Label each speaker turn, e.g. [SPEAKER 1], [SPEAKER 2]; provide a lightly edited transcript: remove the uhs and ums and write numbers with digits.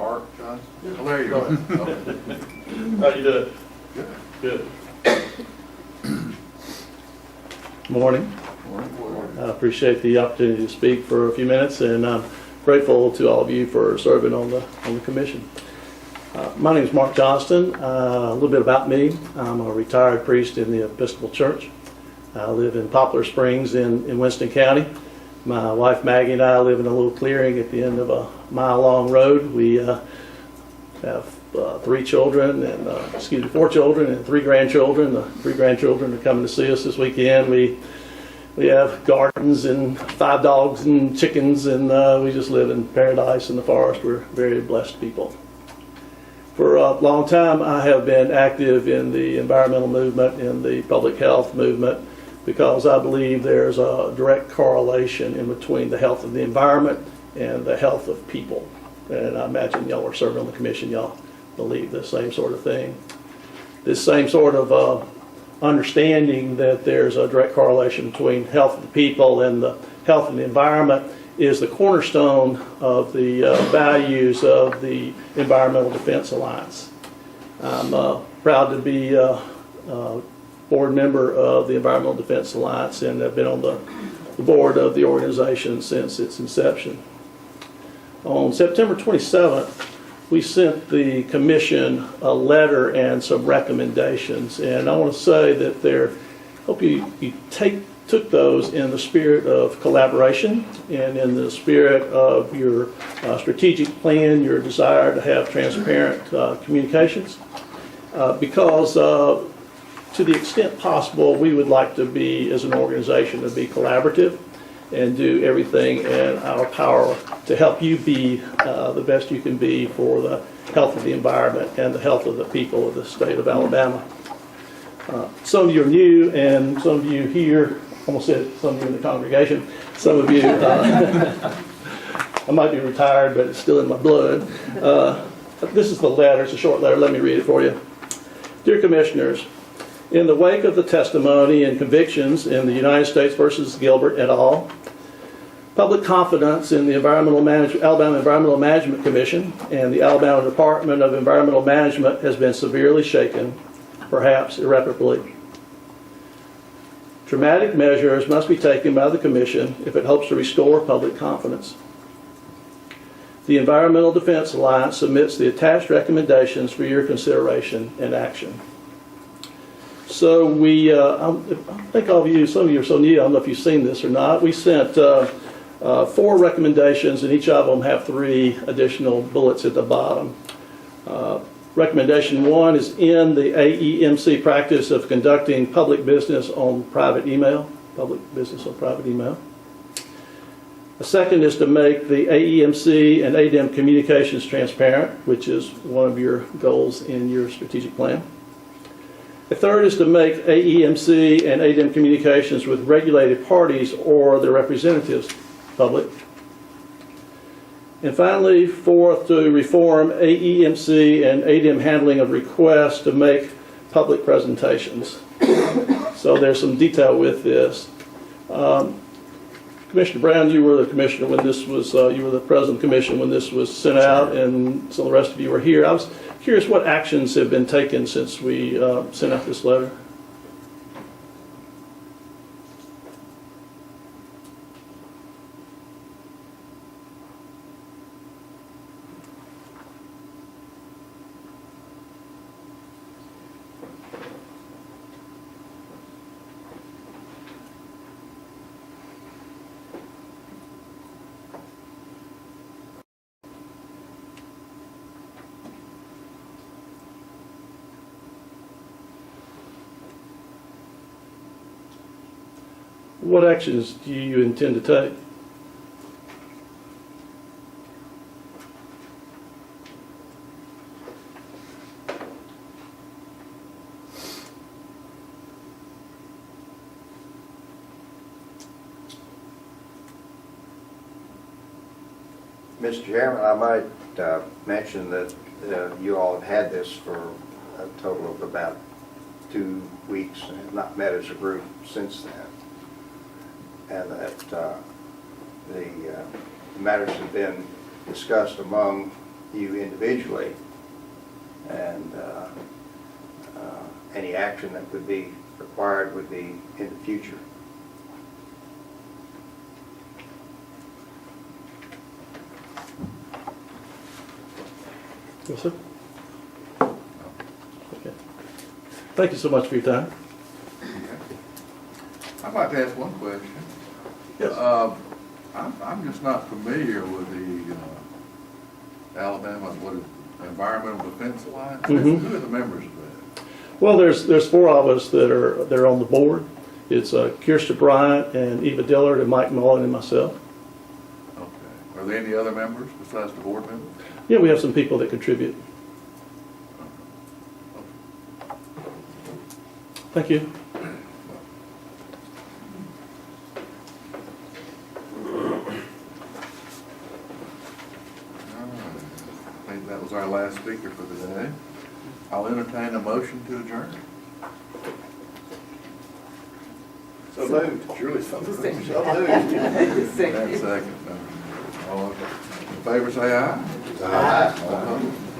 [SPEAKER 1] Park, Johnston? Oh, there you go. Okay.
[SPEAKER 2] How you doing?
[SPEAKER 1] Good.
[SPEAKER 2] Good. Morning.
[SPEAKER 1] Morning.
[SPEAKER 2] I appreciate the opportunity to speak for a few minutes, and I'm grateful to all of you for serving on the commission. My name is Mark Johnston. A little bit about me. I'm a retired priest in the Episcopal Church. I live in Poplar Springs in Winston County. My wife Maggie and I live in a little clearing at the end of a mile-long road. We have 4 children and 3 grandchildren. The 3 grandchildren are coming to see us this weekend. We have gardens and 5 dogs and chickens, and we just live in paradise in the forest. We're very blessed people. For a long time, I have been active in the environmental movement, in the public health movement, because I believe there's a direct correlation in between the health of the environment and the health of people. And I imagine y'all are serving on the commission, y'all believe the same sort of thing. This same sort of understanding that there's a direct correlation between health of the people and the health of the environment is the cornerstone of the values of the Environmental Defense Alliance. I'm proud to be board member of the Environmental Defense Alliance, and have been on the board of the organization since its inception. On September 27th, we sent the commission a letter and some recommendations, and I want to say that hope you took those in the spirit of collaboration and in the spirit of your strategic plan, your desire to have transparent communications, because to the extent possible, we would like to be, as an organization, to be collaborative and do everything in our power to help you be the best you can be for the health of the environment and the health of the people of the state of Alabama. Some of you are new, and some of you here, almost said some of you in the congregation, some of you, I might be retired, but it's still in my blood. This is the letter, it's a short letter, let me read it for you. Dear Commissioners, in the wake of the testimony and convictions in the United States versus Gilbert et al., public confidence in the Alabama Environmental Management Commission and the Alabama Department of Environmental Management has been severely shaken, perhaps irreparably. Dramatic measures must be taken by the Commission if it hopes to restore public confidence. The Environmental Defense Alliance submits the attached recommendations for your consideration and action. So I think all of you, some of you are so new, I don't know if you've seen this or not. We sent 4 recommendations, and each of them have 3 additional bullets at the bottom. Recommendation 1 is in the AEMC practice of conducting public business on private email. The second is to make the AEMC and ADEM communications transparent, which is one of your goals in your strategic plan. The third is to make AEMC and ADEM communications with regulated parties or their representatives public. And finally, fourth, to reform AEMC and ADEM handling of requests to make public presentations. So there's some detail with this. Commissioner Brown, you were the commissioner when this was, you were the president of the commission when this was sent out, and some of the rest of you were here. I was curious what actions have been taken since we sent out this letter. What actions do you intend to take?
[SPEAKER 3] Mr. Chairman, I might mention that you all have had this for a total of about 2 weeks and have not met as a group since then. And that the matters have been discussed among you individually, and any action that would be required would be in the future.
[SPEAKER 2] Yes, sir. Okay. Thank you so much for your time.
[SPEAKER 1] I'd like to ask one question.
[SPEAKER 2] Yes.
[SPEAKER 1] I'm just not familiar with the Alabama, what is it, Environmental Defense Alliance?
[SPEAKER 2] Mhm.
[SPEAKER 1] Who are the members of that?
[SPEAKER 2] Well, there's four of us that are on the board. It's Kirsta Bryant and Eva Dillard and Mike Mullen and myself.
[SPEAKER 1] Okay. Are there any other members besides the board members?
[SPEAKER 2] Yeah, we have some people that contribute. Thank you.
[SPEAKER 1] I think that was our last speaker for today. I'll entertain a motion to adjourn.
[SPEAKER 3] So moved.
[SPEAKER 1] Surely something.
[SPEAKER 3] So moved.
[SPEAKER 1] And second. All in favor say aye.
[SPEAKER 3] Aye.
[SPEAKER 1] All opposed?